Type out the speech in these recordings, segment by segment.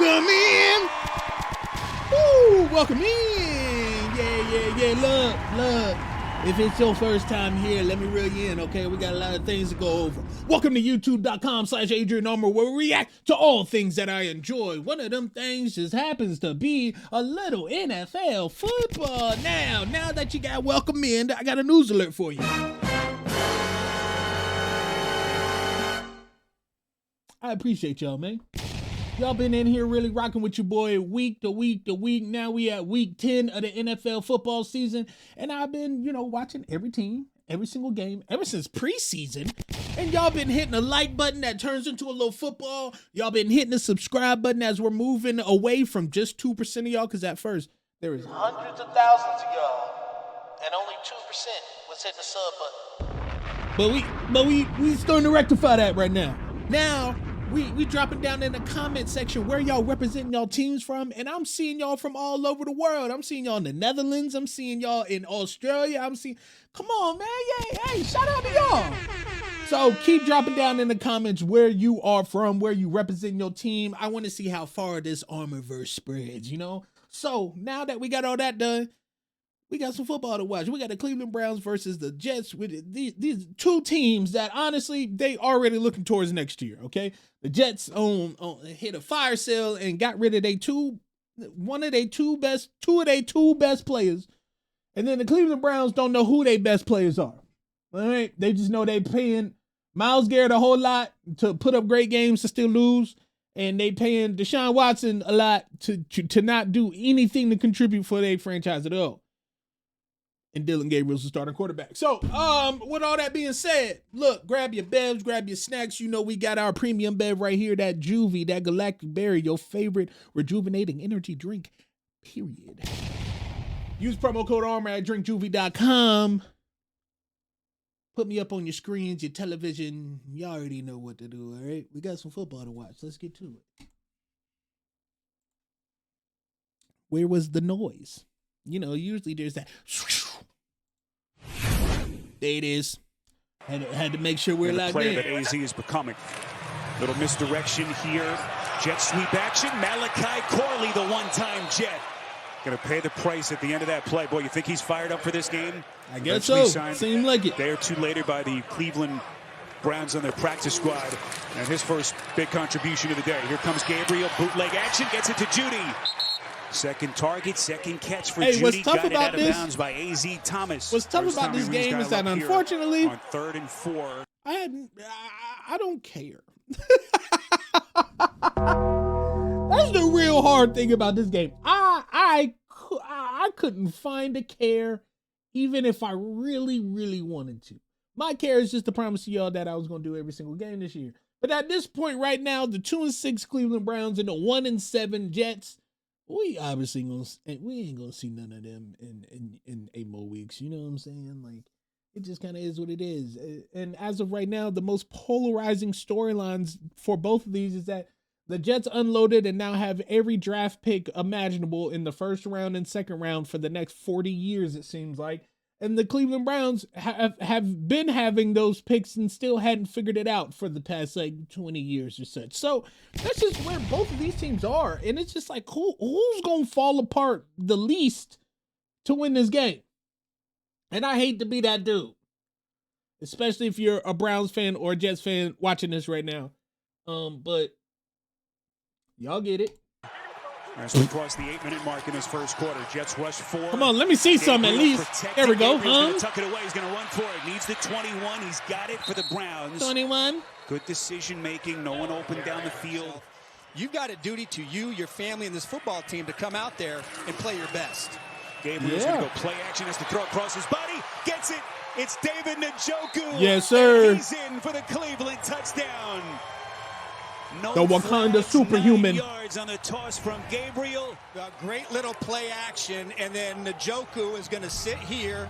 Welcome in. Woo, welcome in. Yeah. Look. If it's your first time here, let me reel you in, okay? We got a lot of things to go over. Welcome to youtube.com/Adrian Armour, where we react to all things that I enjoy. One of them things just happens to be a little NFL football. Now that you got welcome in, I got a news alert for you. I appreciate y'all, man. Y'all been in here really rocking with your boy week to week. Now we at week 10 of the NFL football season. And I've been, watching every team, every single game, ever since preseason. And y'all been hitting a like button that turns into a little football. Y'all been hitting the subscribe button as we're moving away from just 2% of y'all. Because at first, there is hundreds of thousands of y'all. And only 2% was hitting the sub button. But we starting to rectify that right now. Now, we dropping down in the comment section where y'all representing y'all teams from, and I'm seeing y'all from all over the world. I'm seeing y'all in the Netherlands. I'm seeing y'all in Australia. Come on, man. Hey, shout out to y'all. So keep dropping down in the comments where you are from, where you represent your team. I want to see how far this Armourverse spreads, So now that we got all that done, we got some football to watch. We got the Cleveland Browns versus the Jets with these two teams that honestly, they already looking towards next year, okay? The Jets hit a fire sale and got rid of two of their two best players. And then the Cleveland Browns don't know who their best players are. All right? They just know they paying Myles Garrett a whole lot to put up great games to still lose. And they paying Deshaun Watson a lot to not do anything to contribute for their franchise at all. And Dylan Gabriel's the starting quarterback. So, with all that being said, look, grab your bevs, grab your snacks. We got our premium bev right here, that Juvee, that Galactic Berry, your favorite rejuvenating energy drink, period. Use promo code Armour at drinkjuvee.com. Put me up on your screens, your television. You already know what to do, all right? We got some football to watch. Let's get to it. Where was the noise? Usually there's that. There it is. Had to make sure we're locked in. The player that AZ is becoming. Little misdirection here. Jet sweep action. Malachi Corley, the one-time Jet. Going to pay the price at the end of that play. Boy, you think he's fired up for this game? I guess so. Seemed like it. A day or two later by the Cleveland Browns on their practice squad. And his first big contribution of the day. Here comes Gabriel. Bootleg action. Gets it to Jeudy. Second target, second catch for Jeudy. Got it out of bounds by AZ Thomas. What's tough about this game is that unfortunately, on 3rd and 4, I don't care. That's the real hard thing about this game. I couldn't find a care, even if I really, really wanted to. My care is just to promise y'all that I was going to do every single game this year. But at this point right now, the 2-6 Cleveland Browns and the 1-7 Jets, we obviously ain't gonna see none of them in 8 more weeks. You know what I'm saying? Like, it just kind of is what it is. And as of right now, the most polarizing storylines for both of these is that the Jets unloaded and now have every draft pick imaginable in the first round and second round for the next 40 years, it seems like. And the Cleveland Browns have been having those picks and still hadn't figured it out for the past 20 years or such. So that's just where both of these teams are. And it's just like, who's going to fall apart the least to win this game? And I hate to be that dude, especially if you're a Browns fan or a Jets fan watching this right now. But y'all get it. As we cross the 8-minute mark in his first quarter, Jets rush 4. Come on, let me see some at least. There we go. He's tuck it away. He's going to run for it. Needs the 21. He's got it for the Browns. 21. Good decision-making. No one open down the field. You've got a duty to you, your family, and this football team to come out there and play your best. Gabriel's going to go play action. Has to throw across his body. Gets it. It's David Njoku. Yes, sir. He's in for the Cleveland touchdown. No the Wakanda superhuman. 9 yards on the toss from Gabriel. A great little play action, and then Njoku is going to sit here,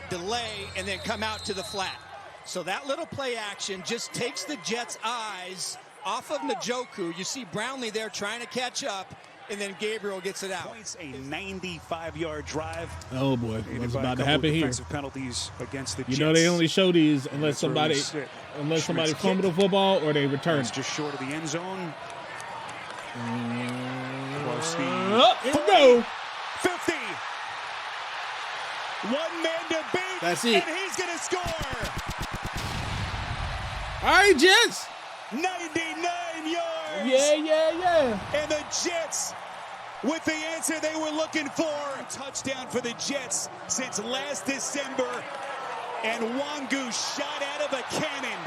delay, and then come out to the flat. So that little play action just takes the Jets' eyes off of Njoku. You see Brownlee there trying to catch up, and then Gabriel gets it out. Points a 95-yard drive. Oh boy, what's about to happen here? Penalties against the Jets. They only show these unless somebody fumble the football or they return. It's just short of the end zone. Steve. Here we go. 50. One man to beat. That's it. And he's going to score. All right, Jets. 99 yards. Yeah. And the Jets with the answer they were looking for. Touchdown for the Jets since last December. And Wangu shot out of a cannon.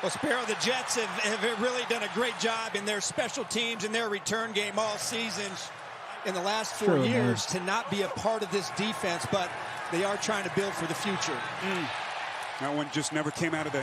Well, Sparrow, the Jets have really done a great job in their special teams and their return game all season in the last 4 years to not be a part of this defense, but they are trying to build for the future. That one just never came out of the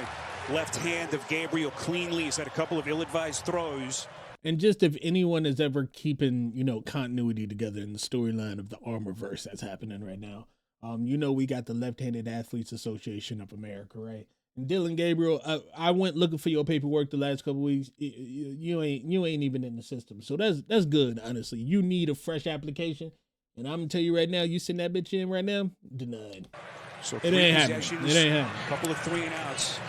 left hand of Gabriel cleanly. He's had a couple of ill-advised throws. And just if anyone is ever keeping, continuity together in the storyline of the Armour verse that's happening right now, we got the Left-Handed Athletes Association of America, right? And Dylan Gabriel, I went looking for your paperwork the last couple weeks. You ain't even in the system, so that's good. Honestly, you need a fresh application, and I'm gonna tell you right now, you send that bitch in right now, denied. So it ain't happening. It ain't happening. A couple of 3 and outs.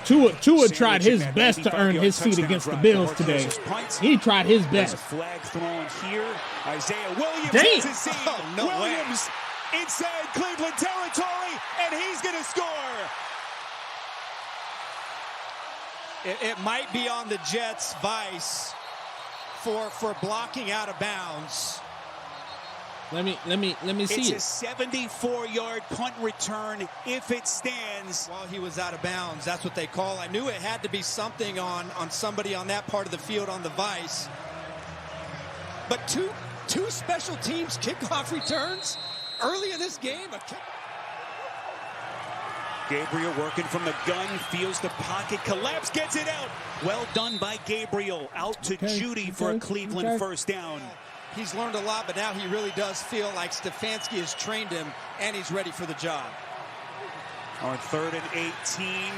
Tua tried his best to earn his seat against the Bills today. He tried his best. Flag thrown here. Isaiah Williams. Damn. Oh, no Williams way. Inside Cleveland territory, and he's going to score. It might be on the Jets' vice for blocking out of bounds. Let me see it. It's a 74-yard punt return if it stands. While he was out of bounds, that's what they call. I knew it had to be something on somebody on that part of the field on the vice. But two special teams kickoff returns early in this game. Gabriel working from the gun, feels the pocket collapse, gets it out. Well done by Gabriel. Out to Juvee for a Cleveland first down. He's learned a lot, but now he really does feel like Stefanski has trained him, and he's ready for the job. On 3rd and 18,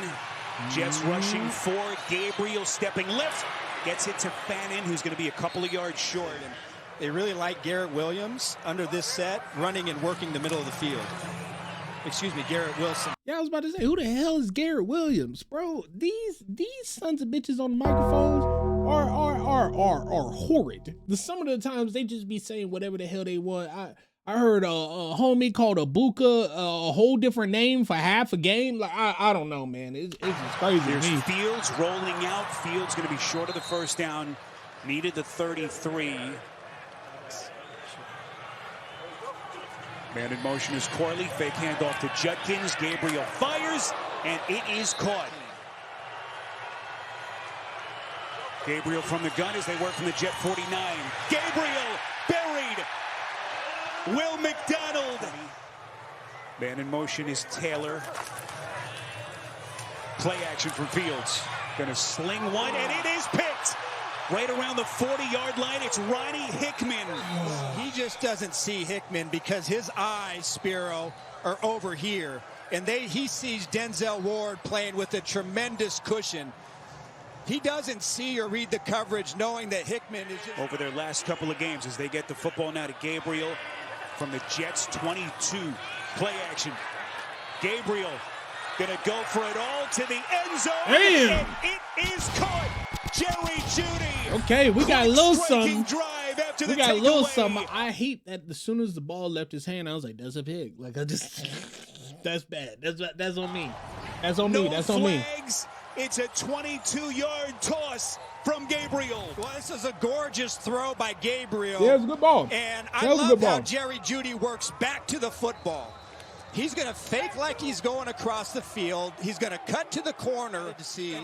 Jets rushing 4. Gabriel stepping left, gets it to Fannin, who's going to be a couple of yards short. And they really like Garrett Williams under this set, running and working the middle of the field. Excuse me, Garrett Wilson. Yeah, I was about to say, who the hell is Garrett Williams, bro? These sons of bitches on the microphones are horrid. Some of the times they just be saying whatever the hell they want. I heard a homie called Abuka a whole different name for half a game. Like I don't know, man. It's just crazy. Here's Fields rolling out. Fields going to be short of the first down. Needed the 33. Man in motion is Corley. Fake handoff to Judkins. Gabriel fires, and it is caught. Gabriel from the gun as they work from the Jet 49. Gabriel buried. Will McDonald. Man in motion is Taylor. Play action from Fields. Gonna sling one, and it is picked. Right around the 40-yard line, it's Ronnie Hickman. He just doesn't see Hickman because his eyes, Spiro, are over here. And he sees Denzel Ward playing with a tremendous cushion. He doesn't see or read the coverage knowing that Hickman is just... Over their last couple of games as they get the football now to Gabriel from the Jets 22. Play action. Gabriel gonna go for it all to the end zone. Damn. And it is caught. Jerry Jeudy. Okay, we got a little something. Drive after we the got a little takeaway. something. I hate that as soon as the ball left his hand, I was like, that's a pick. Like, that's bad. That's on me. That's on me. That's on me. It's a 22-yard toss from Gabriel. Well, this is a gorgeous throw by Gabriel. Yeah, it was a good ball. And I love how Jerry Jeudy works back to the football. He's going to fake like he's going across the field. He's going to cut to the corner to see,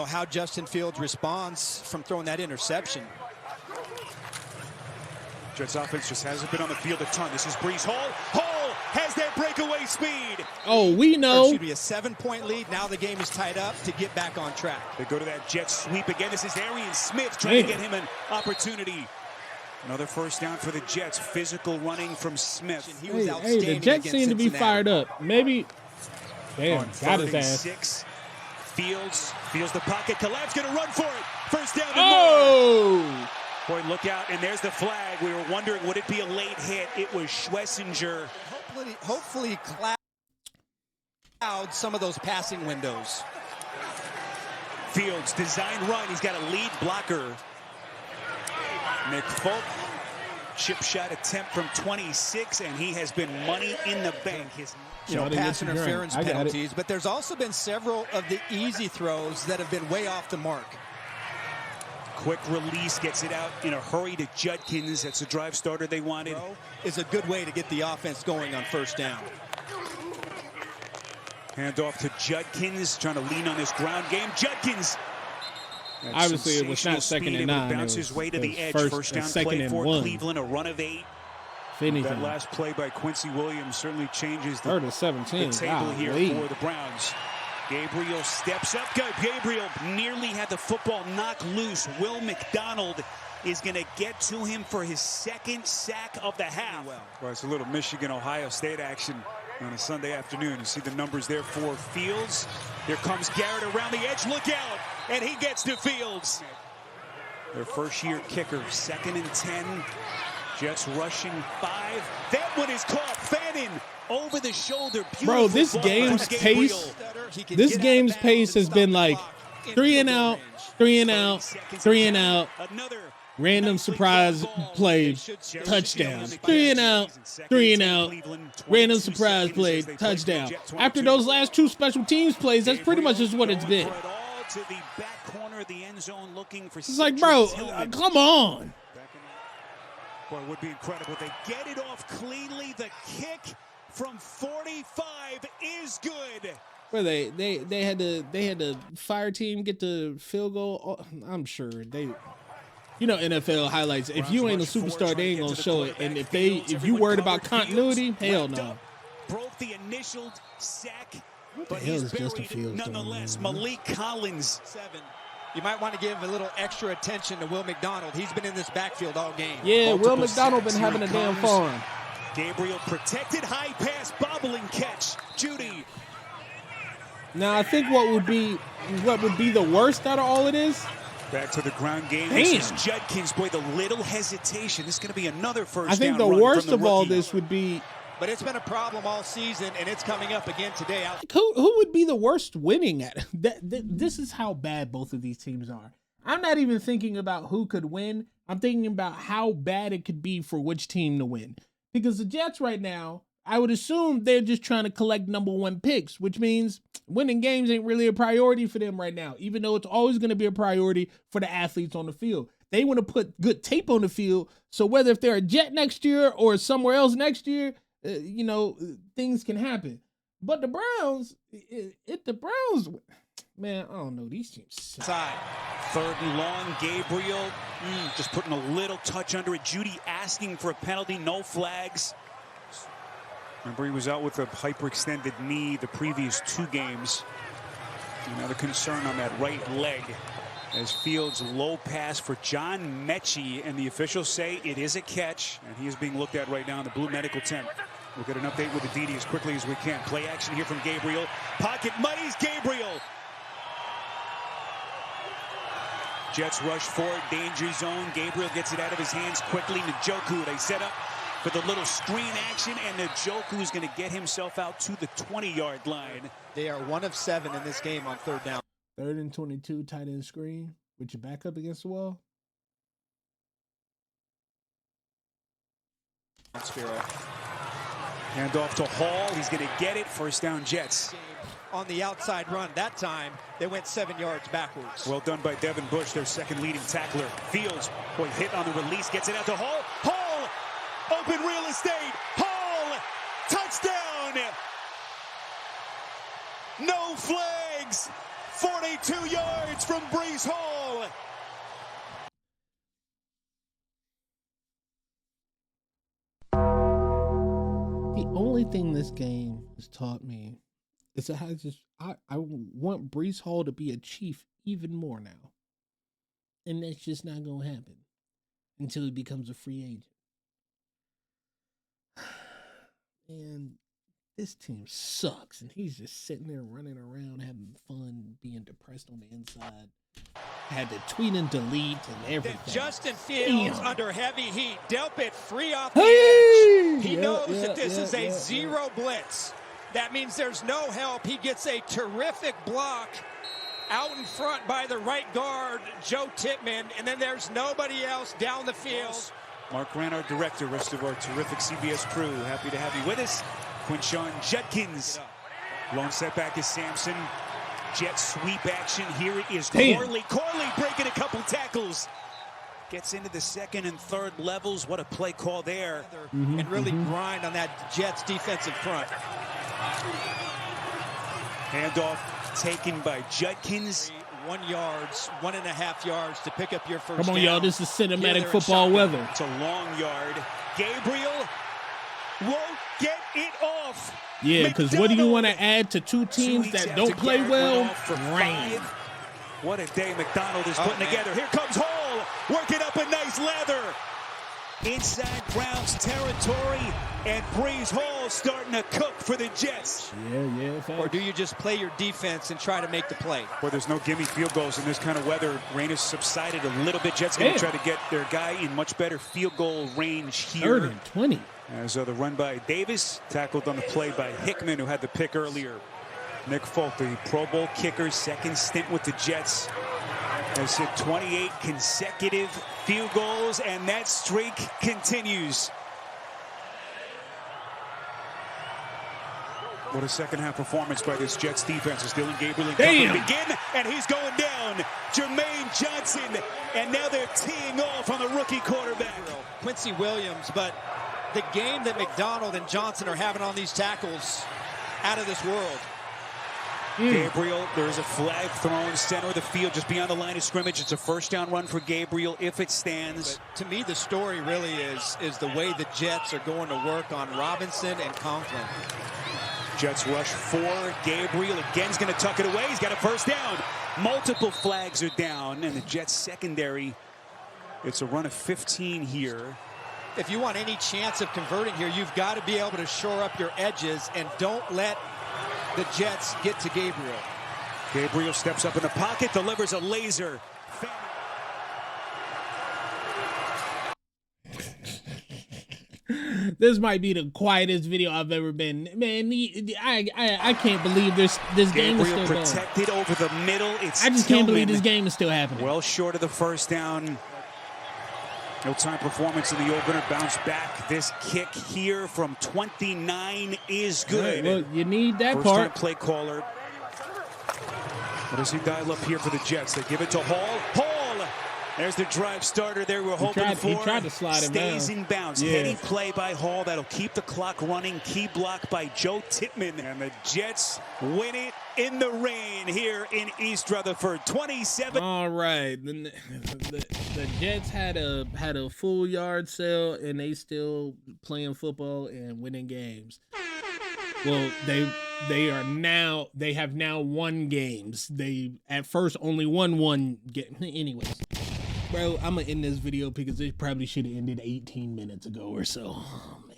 how Justin Fields responds from throwing that interception. Jets offense just hasn't been on the field a ton. This is Breece Hall. Hall has that breakaway speed. Oh, we know. Excuse me, a 7-point lead. Now the game is tied up to get back on track. They go to that jet sweep again. This is Arian Smith trying to get him an opportunity. Another first down for the Jets. Physical running from Smith. He was outstanding. The Jets seem to be fired up. Maybe. Damn, got his ass. 6. Fields feels the pocket collapse. Going to run for it. First down. Oh! Boy, look out. And there's the flag. We were wondering, would it be a late hit? It was Schlesinger. Hopefully cloud some of those passing windows. Fields, design run. He's got a lead blocker. Nick Folk, chip shot attempt from 26, and he has been money in the bank. Pass interference penalties, but there's also been several of the easy throws that have been way off the mark. Quick release, gets it out in a hurry to Judkins. That's the drive starter they wanted. Is a good way to get the offense going on first down. Hand off to Judkins, trying to lean on his ground game. Judkins. Obviously, it was not second and 9. Bounce his way to the edge. First down play for Cleveland, a run of 8. That last play by Quincy Williams certainly changes the table here for the Browns. Gabriel steps up. Gabriel nearly had the football knocked loose. Will McDonald is going to get to him for his second sack of the half. Well, it's a little Michigan-Ohio State action on a Sunday afternoon. You see the numbers there for Fields. Here comes Garrett around the edge. Look out. And he gets to Fields. Their first-year kicker, 2nd and 10. Jets rushing 5. That one is caught. Fannin over the shoulder. Bro, this game's pace has been like 3 and out, 3 and out, 3 and out. Random surprise play, touchdown. 3 and out, 3 and out. Random surprise play, touchdown. After those last 2 special teams plays, that's pretty much just what it's been. It's like, bro, come on. Boy, it would be incredible. They get it off cleanly. The kick from 45 is good. Well, they had the fire team get the field goal. I'm sure they, NFL highlights. If you ain't a superstar, they ain't gonna show it. And if you worried about continuity, hell no. Broke the initial sack, what the hell is Justin Fields nonetheless. Malik Collins. 7. You might want to give a little extra attention to Will McDonald. He's been in this backfield all game. Yeah, Will McDonald been having a damn farm. Gabriel protected, high pass, bobbling catch. Juvee. Now I think what would be the worst out of all of this. Back to the ground game. Damn. This is Judkins. Boy, the little hesitation. This is going to be another first down. I think the worst of all this would be. But it's been a problem all season, and it's coming up again today. Who would be the worst winning at it? This is how bad both of these teams are. I'm not even thinking about who could win. I'm thinking about how bad it could be for which team to win. Because the Jets right now, I would assume they're just trying to collect #1 picks, which means winning games ain't really a priority for them right now, even though it's always going to be a priority for the athletes on the field. They want to put good tape on the field, so whether if they're a Jet next year or somewhere else next year, things can happen. But the Browns, man, I don't know. These teams suck. 3rd and long, Gabriel just putting a little touch under it. Jeudy asking for a penalty, no flags. Remember, he was out with a hyperextended knee the previous 2 games. Another concern on that right leg as Fields' low pass for John Mechie, and the officials say it is a catch, and he is being looked at right now in the blue medical tent. We'll get an update with the DD as quickly as we can. Play action here from Gabriel. Pocket muddies Gabriel. Jets rush forward, danger zone. Gabriel gets it out of his hands quickly. Njoku, they set up for the little screen action, and Njoku is going to get himself out to the 20-yard line. They are 1 of 7 in this game on 3rd down. 3rd and 22, tight end screen with your back up against the wall. Spiro. Hand off to Hall. He's going to get it. First down, Jets. On the outside run. That time, they went 7 yards backwards. Well done by Devin Bush, their second leading tackler. Fields, boy, hit on the release, gets it out to Hall. Hall, open real estate. Hall, touchdown. No flags. 42 yards from Breece Hall. The only thing this game has taught me is that I want Breece Hall to be a Chief even more now. And that's just not going to happen until he becomes a free agent. And this team sucks, and he's just sitting there running around having fun, being depressed on the inside. Had to tweet and delete and everything. Justin Fields under heavy heat. Delpit free off the edge. He knows that this is a zero blitz. That means there's no help. He gets a terrific block, out in front by the right guard, Joe Tippmann, and then there's nobody else down the field. Mark Grant, our director, rest of our terrific CBS crew, happy to have you with us. Quinshon Judkins. Lone setback is Sampson. Jet sweep action. Here it is. Corley breaking a couple tackles. Gets into the second and third levels. What a play call there. And really grind on that Jets defensive front. Handoff taken by Judkins. 1 yard, 1.5 yards to pick up your first Come on, down. y'all. This is cinematic football weather. It's a long yard. Gabriel won't get it off. Yeah, because what do you want to add to two teams that don't play well? Rain. What a day McDonald is putting together. Here comes Hall, working up a nice lather. Inside Browns territory, and Breeze Hall starting to cook for the Jets. Yeah. Or do you just play your defense and try to make the play? Well, there's no gimme field goals in this kind of weather. Rain has subsided a little bit. Jets going to try to get their guy in much better field goal range here. 3rd and 20. As the run by Davis, tackled on the play by Hickman, who had the pick earlier. Nick Folk, the Pro Bowl kicker, second stint with the Jets, has hit 28 consecutive field goals, and that streak continues. What a second half performance by this Jets defense as Dylan Gabriel and company begin, and he's going down. Jermaine Johnson, and now they're teeing off on the rookie quarterback. Quincy Williams, but the game that McDonald and Johnson are having on these tackles, out of this world. Gabriel, there's a flag thrown center of the field just beyond the line of scrimmage. It's a first down run for Gabriel if it stands. But to me, the story really is the way the Jets are going to work on Robinson and Conklin. Jets rush 4. Gabriel again's going to tuck it away. He's got a first down. Multiple flags are down, and the Jets secondary, it's a run of 15 here. If you want any chance of converting here, you've got to be able to shore up your edges and don't let the Jets get to Gabriel. Gabriel steps up in the pocket, delivers a laser. This might be the quietest video I've ever been. Man, I can't believe this game is still going. Protected over the middle. I just can't believe this game is still happening. Well short of the first down. No-time performance in the opener. Bounce back. This kick here from 29 is good. Right, well, you need that First-time part. play caller. What does he dial up here for the Jets? They give it to Hall. Hall! There's the drive starter there we're hoping for. He tried to slide him down. Stays in bounds. Yeah. Heady play by Hall. That'll keep the clock running. Key block by Joe Tippmann. And the Jets win it in the rain here in East Rutherford. 27. All right. The Jets had a full yard sale, and they still playing football and winning games. Well, they have now won games. They at first only won one game. Anyways, bro, I'm gonna end this video because it probably should have ended 18 minutes ago or so. Oh, man.